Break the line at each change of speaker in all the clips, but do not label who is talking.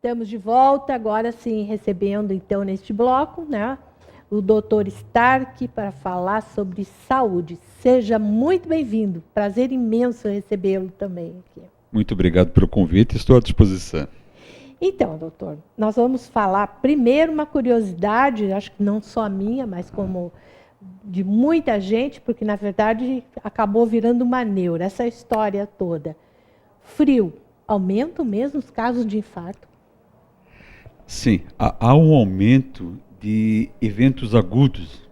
Estamos de volta, agora sim, recebendo, então, neste bloco, né, o Dr. Stark para falar sobre saúde. Seja muito bem-vindo. Prazer imenso recebê-lo também aqui.
Muito obrigado pelo convite, estou à disposição.
Então, doutor, nós vamos falar primeiro uma curiosidade, acho que não só a minha, mas como de muita gente, porque na verdade acabou virando uma neura, essa história toda. Frio, aumenta mesmo os casos de infarto?
Sim, há um aumento de eventos agudos,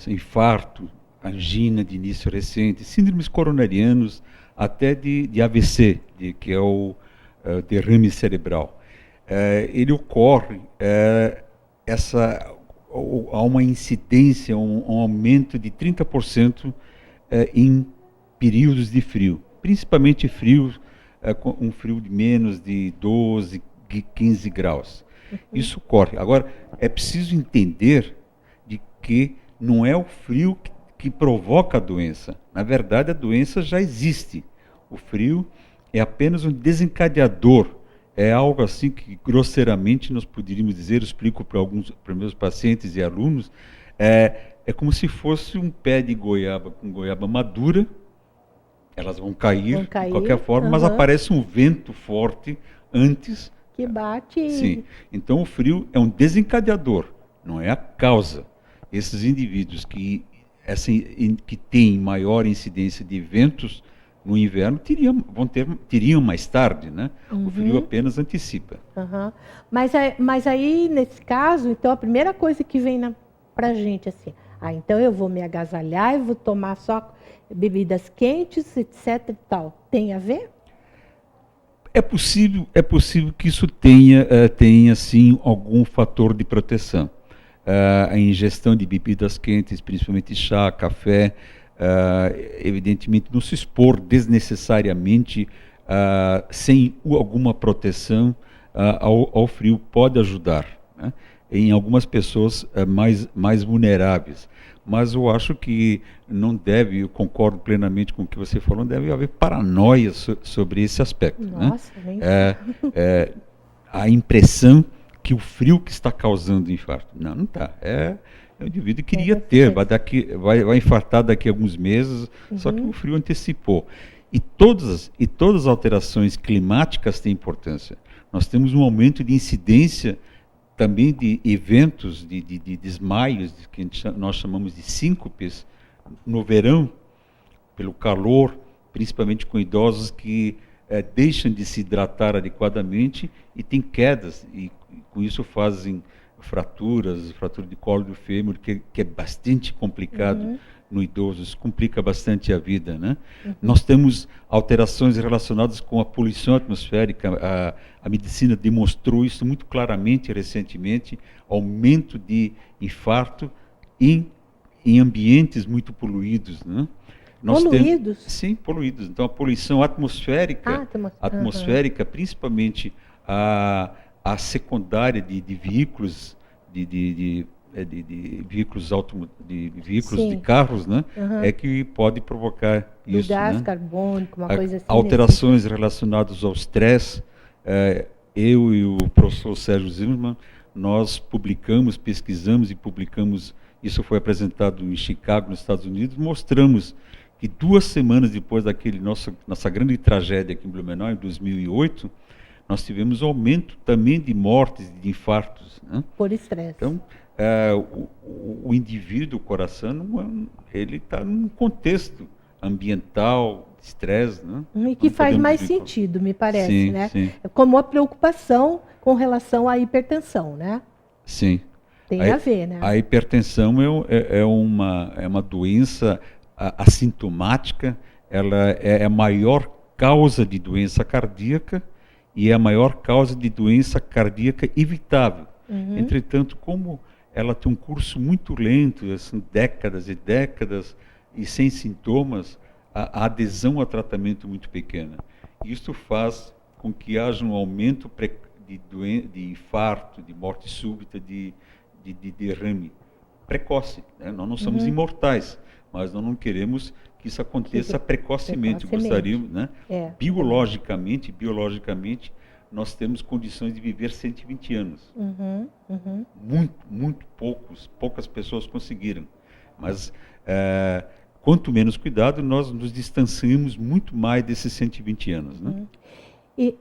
infarto, angina de início recente, síndromes coronarianos, até de AVC, que é o derrame cerebral. Ele ocorre, há uma incidência, um aumento de 30% em períodos de frio, principalmente frio, um frio de menos de 12, 15 graus. Isso ocorre. Agora, é preciso entender de que não é o frio que provoca a doença. Na verdade, a doença já existe. O frio é apenas um desencadeador. É algo assim que, grosseiramente, nós poderíamos dizer, eu explico para meus pacientes e alunos, é como se fosse um pé de goiaba com goiaba madura. Elas vão cair de qualquer forma, mas aparece um vento forte antes.
Que bate.
Sim. Então o frio é um desencadeador, não é a causa. Esses indivíduos que têm maior incidência de eventos no inverno teriam mais tarde, né? O frio apenas antecipa.
Mas aí, nesse caso, então a primeira coisa que vem para a gente assim, então eu vou me agasalhar e vou tomar só bebidas quentes, etc e tal. Tem a ver?
É possível que isso tenha sim algum fator de proteção. A ingestão de bebidas quentes, principalmente chá, café, evidentemente não se expor desnecessariamente sem alguma proteção ao frio pode ajudar, né? Em algumas pessoas mais vulneráveis. Mas eu acho que não deve, eu concordo plenamente com o que você falou, não deve haver paranoia sobre esse aspecto.
Nossa,
né? A impressão que o frio que está causando infarto. Não está. O indivíduo queria ter, vai infartar daqui a alguns meses, só que o frio antecipou. E todas as alterações climáticas têm importância. Nós temos um aumento de incidência também de eventos, de desmaios, que nós chamamos de síncopes, no verão, pelo calor, principalmente com idosos que deixam de se hidratar adequadamente e têm quedas, e com isso fazem fratura de colo do fêmur, que é bastante complicado no idoso, isso complica bastante a vida, né? Nós temos alterações relacionadas com a poluição atmosférica, a medicina demonstrou isso muito claramente recentemente, aumento de infarto em ambientes muito poluídos, né?
Poluídos?
Sim, poluídos. Então a poluição atmosférica, principalmente a secundária de veículos, de veículos de carros, né? É que pode provocar isso.
Do gás carbônico, uma coisa assim.
Alterações relacionadas ao estresse. Eu e o professor Sérgio Zimmermann, nós pesquisamos e publicamos, isso foi apresentado em Chicago, nos Estados Unidos, mostramos que 2 semanas depois nossa grande tragédia aqui em Blumenau, em 2008, nós tivemos aumento também de mortes e de infartos. Né?
Por estresse.
Então, o indivíduo, o coração, ele está num contexto ambiental, de estresse. Né?
E que faz mais sentido, me parece,
sim,
né?
Sim.
Como a preocupação com relação à hipertensão, né?
Sim.
Tem a ver, né?
A hipertensão é uma doença assintomática, ela é a maior causa de doença cardíaca e é a maior causa de doença cardíaca evitável. Entretanto, como ela tem um curso muito lento, assim, décadas e décadas, e sem sintomas, a adesão ao tratamento é muito pequena. Isso faz com que haja um aumento de infarto, de morte súbita, de derrame precoce. Né? Nós não somos imortais, mas nós não queremos que isso aconteça precocemente. Gostaríamos, né? Biologicamente, nós temos condições de viver 120 anos.
Uhum.
Muito poucas pessoas conseguiram. Mas, quanto menos cuidado, nós nos distanciamos muito mais desses 120 anos. Né?
E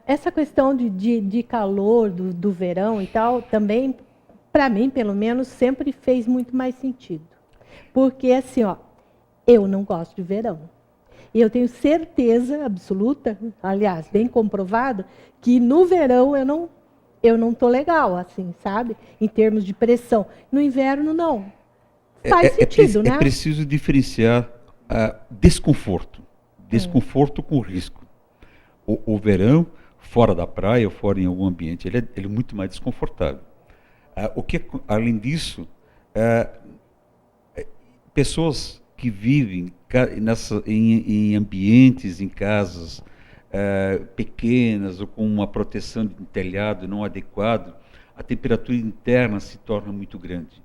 essa questão de calor, do verão e tal, também, para mim, pelo menos, sempre fez muito mais sentido. Porque, assim, eu não gosto de verão. E eu tenho certeza absoluta, aliás, bem comprovado, que no verão eu não estou legal, assim, sabe? Em termos de pressão. No inverno, não. Faz sentido, né?
É preciso diferenciar desconforto. Desconforto com risco. O verão, fora da praia ou fora em algum ambiente, ele é muito mais desconfortável. Além disso, pessoas que vivem em ambientes, em casas pequenas ou com uma proteção de telhado não adequado, a temperatura interna se torna muito grande.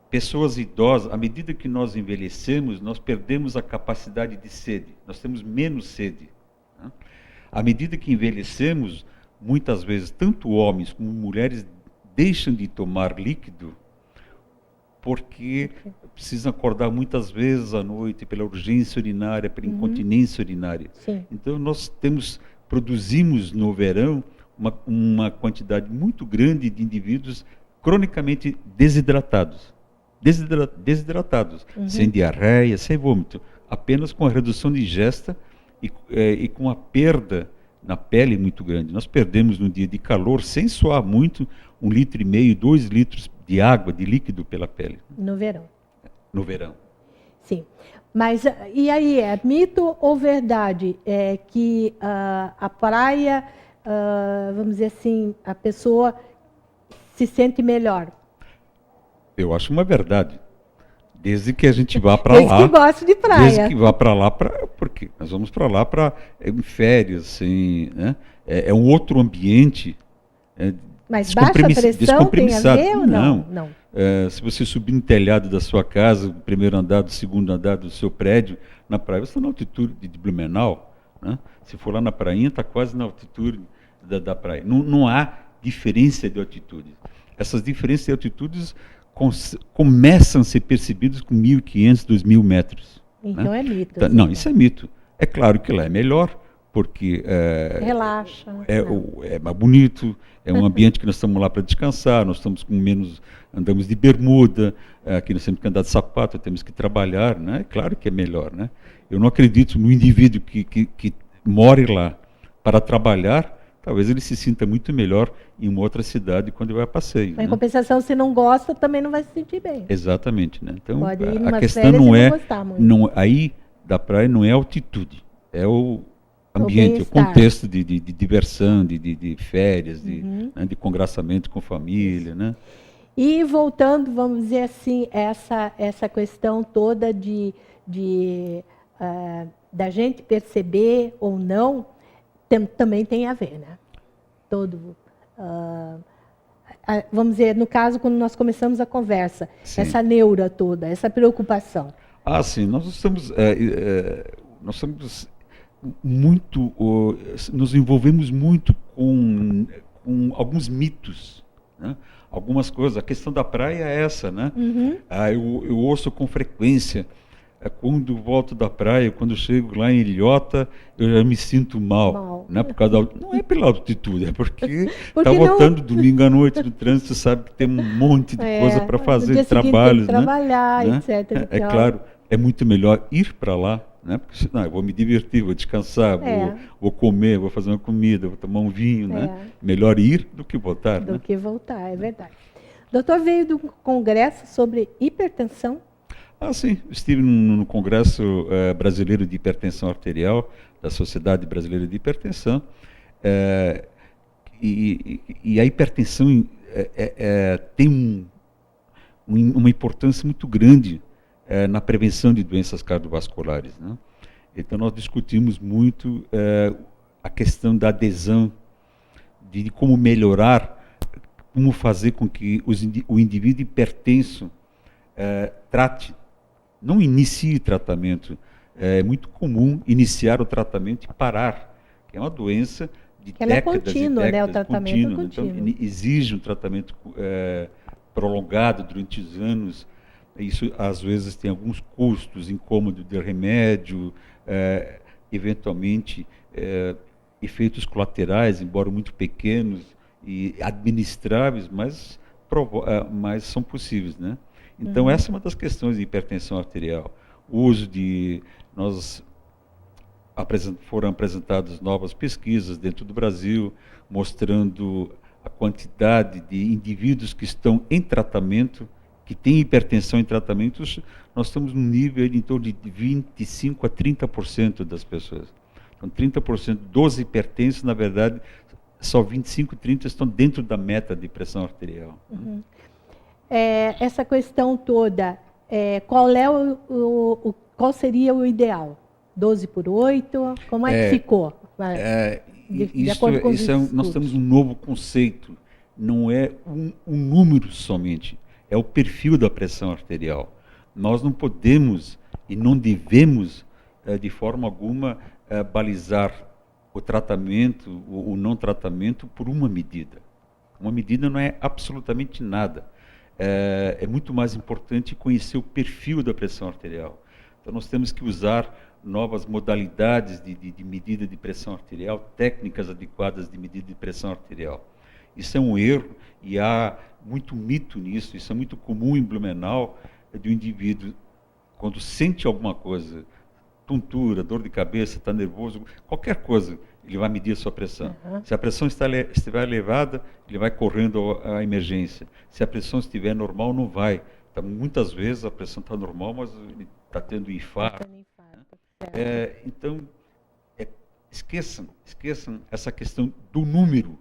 Pessoas idosas, à medida que nós envelhecemos, nós perdemos a capacidade de sede, nós temos menos sede. Né? À medida que envelhecemos, muitas vezes, tanto homens como mulheres deixam de tomar líquido porque precisam acordar muitas vezes à noite pela urgência urinária, pela incontinência urinária.
Sim.
Então, nós produzimos no verão uma quantidade muito grande de indivíduos cronicamente desidratados. Sem diarreia, sem vômito, apenas com a redução de ingesta e com a perda na pele muito grande. Nós perdemos no dia de calor, sem suar muito, 1,5 litro, 2 litros de água, de líquido pela pele.
No verão.
No verão.
Sim. Mas, e aí, é mito ou verdade que a praia, vamos dizer assim, a pessoa se sente melhor?
Eu acho uma verdade. Desde que a gente vá para lá.
Desde que goste de praia.
Desde que vá para lá, porque nós vamos para lá em férias, assim, né? É um outro ambiente.
Mas baixa pressão tem a ver ou não?
Não. Se você subir no telhado da sua casa, o primeiro andar, do segundo andar do seu prédio, na praia, você está na altitude de Blumenau. Né? Se for lá na prainha, está quase na altitude da praia. Não há diferença de altitude. Essas diferenças de altitudes começam a ser percebidos com 1.500, 2.000 metros.
Então, né? É mito.
Então, não, isso é mito. É claro que lá é melhor, porque
relaxa.
É mais bonito, é um ambiente que nós estamos lá para descansar, nós estamos com andamos de bermuda, aqui nós temos que andar de sapato, temos que trabalhar, né? É claro que é melhor, né? Eu não acredito no indivíduo que more lá para trabalhar. Talvez ele se sinta muito melhor em uma outra cidade quando vai a passeio.
Mas, em compensação, se não gosta, também não vai se sentir bem.
Exatamente, né? Então,
pode ir
a questão não é aí da praia não é altitude, é o ambiente, o contexto de diversão, de férias, né, de congraçamento com família, né?
E voltando, vamos dizer assim, essa questão toda da gente perceber ou não, também tem a ver, né? Vamos dizer, no caso, quando nós começamos a conversa, sim, essa neura toda, essa preocupação.
Sim, nós estamos muito, nos envolvemos muito com alguns mitos, né? Algumas coisas. A questão da praia é essa, né? Eu ouço com frequência. Quando volto da praia, quando chego lá em Ilhota, eu já me sinto mal. Né? Não é pela altitude, é porque está voltando domingo à noite no trânsito, sabe que tem um monte de coisa para fazer, de trabalhos.
Trabalhar,
né?
etc.
É claro, é muito melhor ir para lá, né? Porque senão eu vou me divertir, vou descansar, vou comer, vou fazer uma comida, vou tomar um vinho. Né? Melhor ir do que voltar.
Do que voltar, é verdade. O doutor veio do congresso sobre hipertensão.
Sim, estive no Congresso Brasileiro de Hipertensão Arterial, da Sociedade Brasileira de Hipertensão, e a hipertensão tem uma importância muito grande na prevenção de doenças cardiovasculares. Né? Então, nós discutimos muito a questão da adesão, de como melhorar, como fazer com que o indivíduo hipertenso não inicie tratamento. É muito comum iniciar o tratamento e parar, que é uma doença de
Que ela é
décadas
contínua,
e décadas,
né? O tratamento é
contínuo. Então,
contínuo.
exige um tratamento prolongado durante os anos. Isso, às vezes, tem alguns custos, incômodo de remédio, eventualmente, efeitos colaterais, embora muito pequenos e administráveis, mas são possíveis, né? Então, essa é uma das questões de hipertensão arterial. O uso de... foram apresentadas novas pesquisas dentro do Brasil, mostrando a quantidade de indivíduos que estão em tratamento, que têm hipertensão em tratamentos. Nós estamos num nível de em torno de 25% a 30% das pessoas. Então, 30% dos hipertensos, na verdade, só 25%, 30% estão dentro da meta de pressão arterial.
Uhum. Essa questão toda, qual seria o ideal? 12/8? Como é que ficou? De acordo com os estudos.
Nós temos um novo conceito. Não é um número somente, é o perfil da pressão arterial. Nós não podemos e não devemos, de forma alguma, balizar o tratamento, o não tratamento, por uma medida. Uma medida não é absolutamente nada. É muito mais importante conhecer o perfil da pressão arterial. Então, nós temos que usar novas modalidades de medida de pressão arterial, técnicas adequadas de medida de pressão arterial. Isso é um erro e há muito mito nisso. Isso é muito comum em Blumenau, do indivíduo, quando sente alguma coisa, tontura, dor de cabeça, está nervoso, qualquer coisa, ele vai medir a sua pressão.
Uhum.
Se a pressão estiver elevada, ele vai correndo à emergência. Se a pressão estiver normal, não vai. Então, muitas vezes a pressão está normal, mas ele está tendo infarto. Então, esqueçam essa questão do número,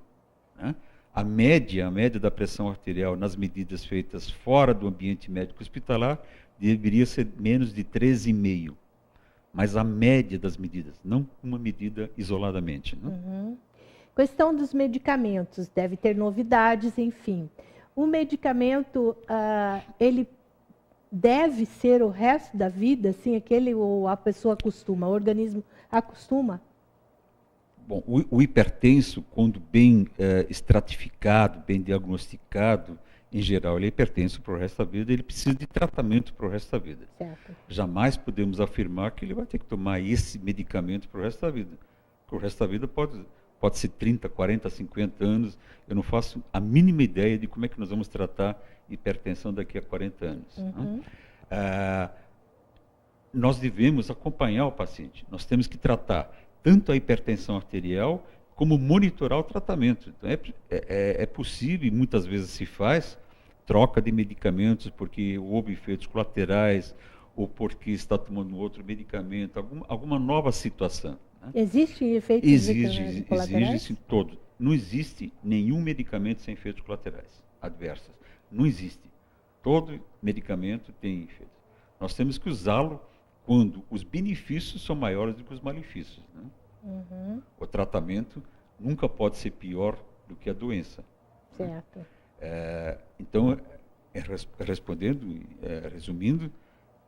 né? A média da pressão arterial nas medidas feitas fora do ambiente médico hospitalar deveria ser menos de 13,5. Mas a média das medidas, não uma medida isoladamente. Né?
Uhum. Questão dos medicamentos, deve ter novidades, enfim. O medicamento, ele deve ser o resto da vida, assim, ou a pessoa acostuma, o organismo acostuma?
Bom, o hipertenso, quando bem estratificado, bem diagnosticado, em geral, ele é hipertenso para o resto da vida, ele precisa de tratamento para o resto da vida.
Certo.
Jamais podemos afirmar que ele vai ter que tomar esse medicamento para o resto da vida. Para o resto da vida pode ser 30, 40, 50 anos. Eu não faço a mínima ideia de como é que nós vamos tratar hipertensão daqui a 40 anos.
Uhum.
Né? Nós devemos acompanhar o paciente. Nós temos que tratar tanto a hipertensão arterial como monitorar o tratamento. Então, é possível, e muitas vezes se faz, troca de medicamentos porque houve efeitos colaterais ou porque está tomando outro medicamento, alguma nova situação. Né?
Existem efeitos colaterais?
Existe todo. Não existe nenhum medicamento sem efeitos colaterais adversos. Não existe. Todo medicamento tem efeitos. Nós temos que usá-lo quando os benefícios são maiores do que os malefícios. Né?
Uhum.
O tratamento nunca pode ser pior do que a doença.
Certo.
Então, resumindo,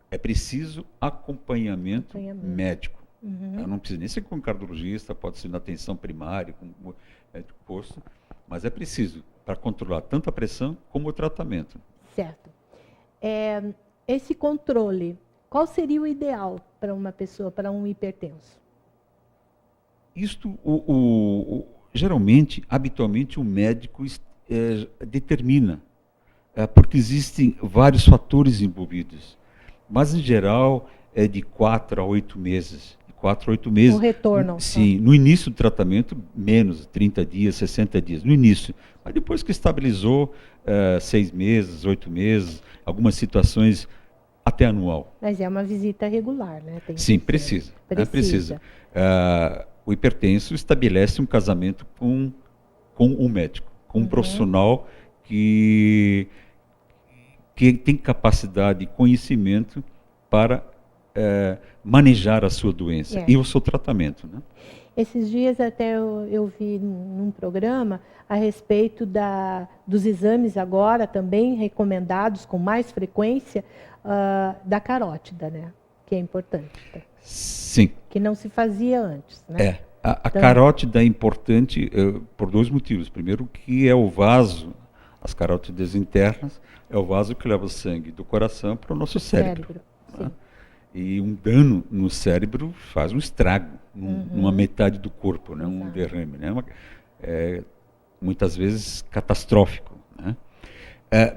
é preciso acompanhamento médico.
Uhum.
Não precisa nem ser com um cardiologista, pode ser na atenção primária, com um médico posto, mas é preciso para controlar tanto a pressão como o tratamento.
Certo. Esse controle, qual seria o ideal para uma pessoa, para um hipertenso?
Isto, geralmente, habitualmente, o médico determina, porque existem vários fatores envolvidos, mas, em geral, é de 4 a 8 meses. 4 a 8 meses.
O retorno.
Sim, no início do tratamento, menos, 30 dias, 60 dias, no início. Mas depois que estabilizou, 6 meses, 8 meses, algumas situações até anual.
Mas é uma visita regular, né?
Sim, precisa. Precisa. O hipertenso estabelece um casamento com um médico, com um profissional que tem capacidade e conhecimento para manejar a sua doença e o seu tratamento. Né?
Esses dias até eu vi num programa a respeito dos exames agora também recomendados com mais frequência da carótida, né? Que é importante.
Sim.
Que não se fazia antes, né?
A carótida é importante por dois motivos. Primeiro, que é o vaso, as carótidas internas, é o vaso que leva o sangue do coração para o nosso cérebro. Né? E um dano no cérebro faz um estrago numa metade do corpo, né? Um derrame. Né? Muitas vezes catastrófico. Né?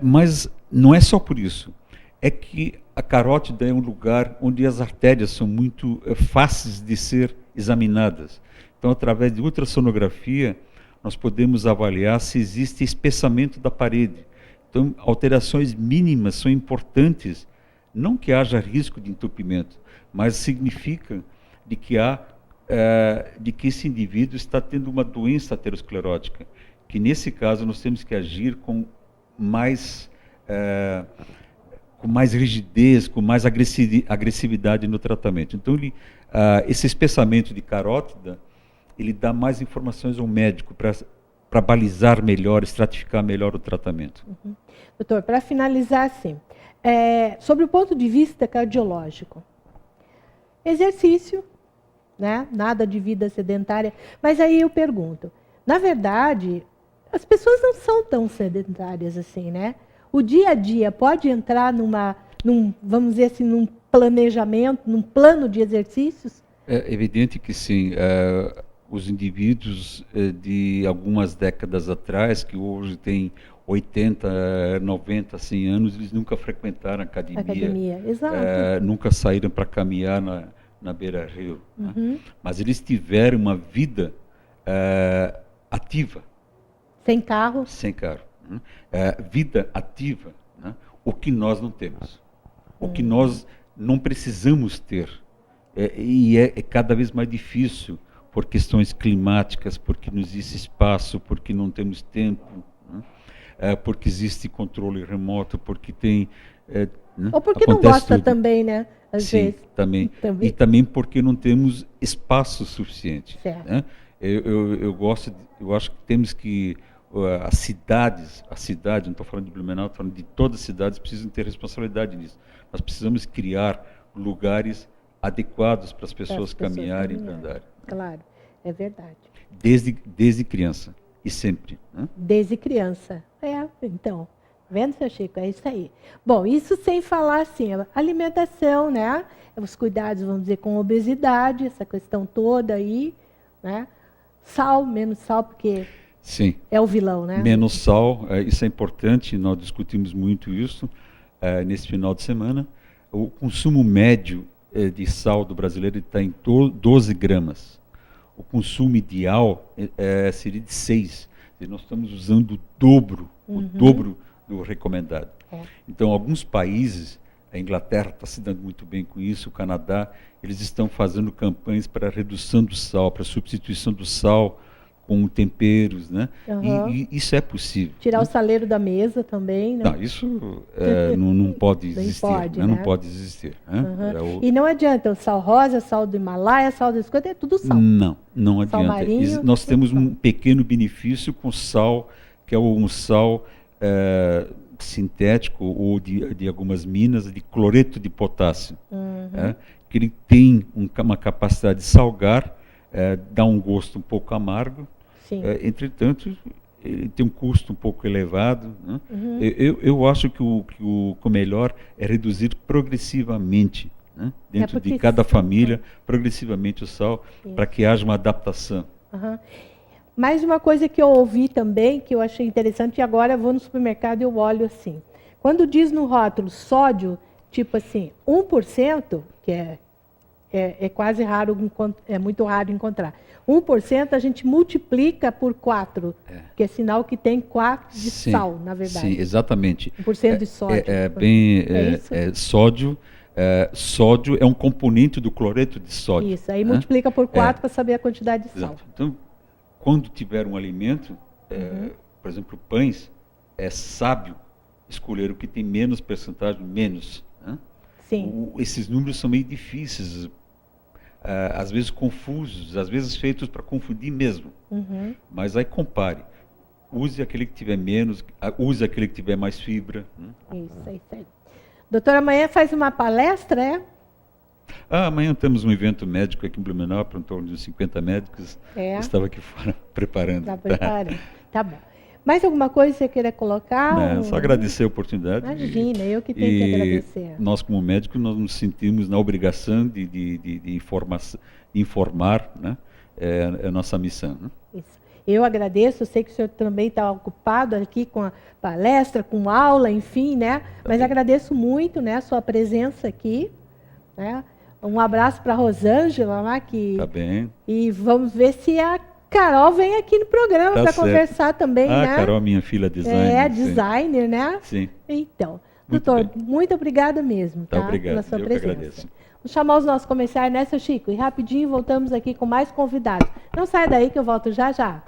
Mas não é só por isso. É que a carótida é um lugar onde as artérias são muito fáceis de ser examinadas. Então, através de ultrassonografia, nós podemos avaliar se existe espessamento da parede. Então, alterações mínimas são importantes, não que haja risco de entupimento, mas significa de que esse indivíduo está tendo uma doença aterosclerótica, que nesse caso nós temos que agir com mais rigidez, com mais agressividade no tratamento. Então, esse espessamento de carótida, ele dá mais informações ao médico para balizar melhor, estratificar melhor o tratamento.
Doutor, para finalizar assim, sobre o ponto de vista cardiológico, exercício, né? Nada de vida sedentária, mas aí eu pergunto, na verdade, as pessoas não são tão sedentárias assim, né? O dia a dia pode entrar vamos dizer assim, num planejamento, num plano de exercícios?
É evidente que sim. Os indivíduos de algumas décadas atrás, que hoje têm 80, 90, 100 anos, eles nunca frequentaram academia.
Exato.
Nunca saíram para caminhar na beira-rio. Né? Mas eles tiveram uma vida ativa.
Sem carro?
Sem carro. Né? Vida ativa, né? O que nós não temos. O que nós não precisamos ter. E é cada vez mais difícil por questões climáticas, porque não existe espaço, porque não temos tempo, né? Porque existe controle remoto, porque tem... né?
Ou porque não gosta tudo. Também, né? Às
Sim,
vezes.
também. E também porque não temos espaço suficiente.
Certo.
Né? Eu acho que temos que... As cidades, não estou falando de Blumenau, estou falando de todas as cidades, precisam ter responsabilidade nisso. Nós precisamos criar lugares adequados para as pessoas caminharem e andarem.
Claro, é verdade.
Desde criança, e sempre. Né?
Desde criança. Então, vendo, seu Chico? É isso aí. Bom, isso sem falar assim, a alimentação, né? Os cuidados, vamos dizer, com obesidade, essa questão toda aí, né? Sal, menos sal, porque...
Sim.
É o vilão, né?
Menos sal, isso é importante, nós discutimos muito isso nesse final de semana. O consumo médio de sal do brasileiro está em 12 gramas. O consumo ideal seria de 6. Nós estamos usando o dobro do recomendado. Então, alguns países, a Inglaterra está se dando muito bem com isso, o Canadá, eles estão fazendo campanhas para redução do sal, para substituição do sal com temperos, né? E isso é possível.
Tirar
né?
o saleiro da mesa também, né?
Não, isso não pode existir.
Pode,
né?
Né?
Não pode existir. Né?
E não adianta, o sal rosa, sal do Himalaia, sal das coisas, é tudo sal.
Não adianta.
Marinho,
nós temos um pequeno benefício com sal, que é um sal sintético ou de algumas minas, de cloreto de potássio. Que ele tem uma capacidade de salgar, dá um gosto um pouco amargo. Entretanto, ele tem um custo um pouco elevado. Né? Eu acho que o melhor é reduzir progressivamente, né? Dentro de cada família, progressivamente o sal, para que haja uma adaptação.
Mais uma coisa que eu ouvi também, que eu achei interessante, e agora eu vou no supermercado e eu olho assim. Quando diz no rótulo sódio, tipo assim, 1%, que é quase raro, é muito raro encontrar. 1% a gente multiplica por 4, que é sinal que tem 4 de sal, na verdade.
Sim, exatamente.
1% de sódio.
Sódio. Sódio é um componente do cloreto de sódio.
Isso, aí multiplica por 4 para saber a quantidade de sal.
Então, quando tiver um alimento, por exemplo, pães, é sábio escolher o que tem menos percentagem, menos. Né?
Sim.
Esses números são meio difíceis, às vezes confusos, às vezes feitos para confundir mesmo. Mas aí compare. Use aquele que tiver menos, use aquele que tiver mais fibra.
Isso aí. Doutora, amanhã faz uma palestra,
amanhã temos um evento médico aqui em Blumenau, para em torno de 50 médicos. Estava aqui fora preparando.
Está preparando, tá bom. Mais alguma coisa que você queira colocar?
Não, só agradecer a oportunidade.
Imagina, eu que tenho que agradecer.
Nós, como médicos, nós nos sentimos na obrigação de informar, né? É a nossa missão. Né?
Isso. Eu agradeço, eu sei que o senhor também está ocupado aqui com a palestra, com aula, enfim, né? Mas agradeço muito, né, a sua presença aqui. Né? Um abraço para a Rosângela lá, que...
Tá bem.
E vamos ver se a Carol vem aqui no programa para conversar também, né?
A Carol, minha filha, designer.
Designer, né?
Sim.
Então, doutor, muito obrigada mesmo, tá?
Obrigado,
pela sua
eu
presença.
que agradeço.
Vamos chamar os nossos comerciais, né, seu Chico? E rapidinho voltamos aqui com mais convidados. Não saia daí que eu volto já já.